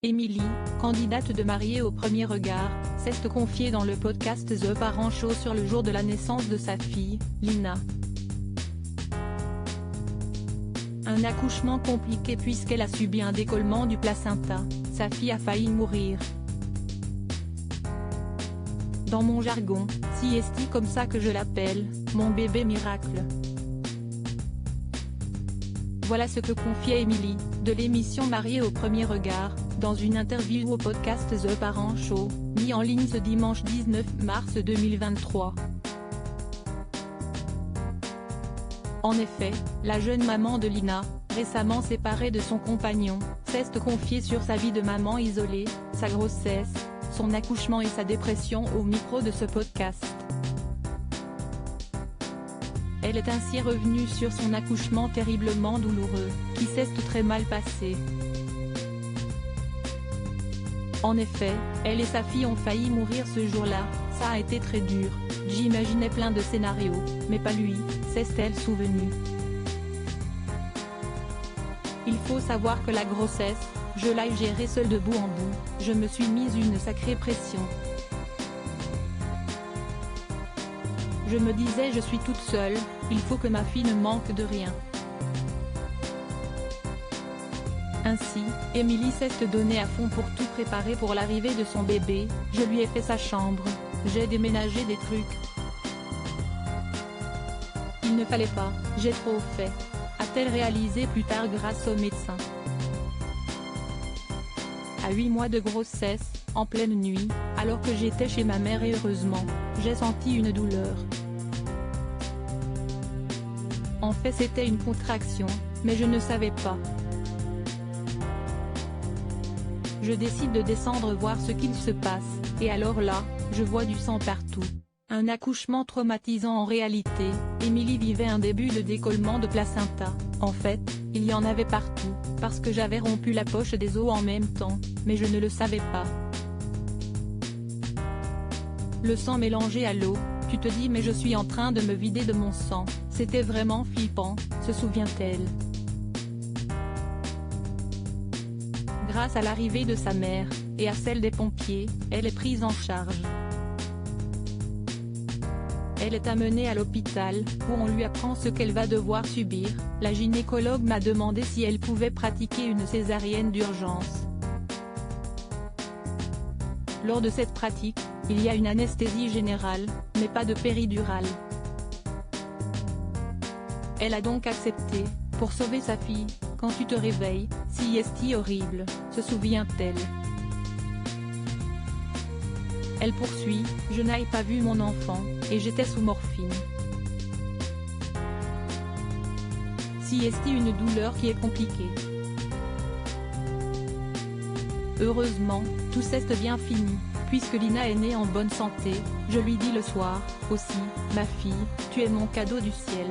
Émilie, candidate de mariée au premier regard, s'est confiée dans le podcast The Parent Show sur le jour de la naissance de sa fille, Lina. Un accouchement compliqué puisqu'elle a subi un décollement du placenta, sa fille a failli mourir. Dans mon jargon, c'est comme ça que je l'appelle, mon bébé miracle. Voilà ce que confiait Émilie, de l'émission Mariée au premier regard, dans une interview au podcast The Parent Show, mis en ligne ce dimanche 19 mars 2023. En effet, la jeune maman de Lina, récemment séparée de son compagnon, s'est confiée sur sa vie de maman isolée, sa grossesse, son accouchement et sa dépression au micro de ce podcast. Elle est ainsi revenue sur son accouchement terriblement douloureux, qui s'est très mal passé. En effet, elle et sa fille ont failli mourir ce jour-là, ça a été très dur, j'imaginais plein de scénarios, mais pas lui, s'est-elle souvenue. Il faut savoir que la grossesse, je l'ai gérée seule de bout en bout, je me suis mise une sacrée pression. Je me disais je suis toute seule, il faut que ma fille ne manque de rien. Ainsi, Émilie s'est donnée à fond pour tout préparer pour l'arrivée de son bébé, je lui ai fait sa chambre, j'ai déménagé des trucs. Il ne fallait pas, j'ai trop fait, a-t-elle réalisé plus tard grâce au médecin. À 8 mois de grossesse, en pleine nuit, alors que j'étais chez ma mère et heureusement, j'ai senti une douleur. En fait c'était une contraction, mais je ne savais pas. Je décide de descendre voir ce qu'il se passe, et alors là, je vois du sang partout. Un accouchement traumatisant en réalité, Émilie vivait un début de décollement de placenta, en fait, il y en avait partout, parce que j'avais rompu la poche des os en même temps, mais je ne le savais pas. Le sang mélangé à l'eau, tu te dis mais je suis en train de me vider de mon sang, c'était vraiment flippant, se souvient-elle. Grâce à l'arrivée de sa mère, et à celle des pompiers, elle est prise en charge. Elle est amenée à l'hôpital, où on lui apprend ce qu'elle va devoir subir. La gynécologue m'a demandé si elle pouvait pratiquer une césarienne d'urgence. Lors de cette pratique, il y a une anesthésie générale, mais pas de péridurale. Elle a donc accepté, pour sauver sa fille. Quand tu te réveilles, si est horrible, se souvient-elle. Elle poursuit, je n'ai pas vu mon enfant, et j'étais sous morphine. Si est une douleur qui est compliquée. Heureusement, tout s'est bien fini, puisque Lina est née en bonne santé, je lui dis le soir, aussi, ma fille, tu es mon cadeau du ciel.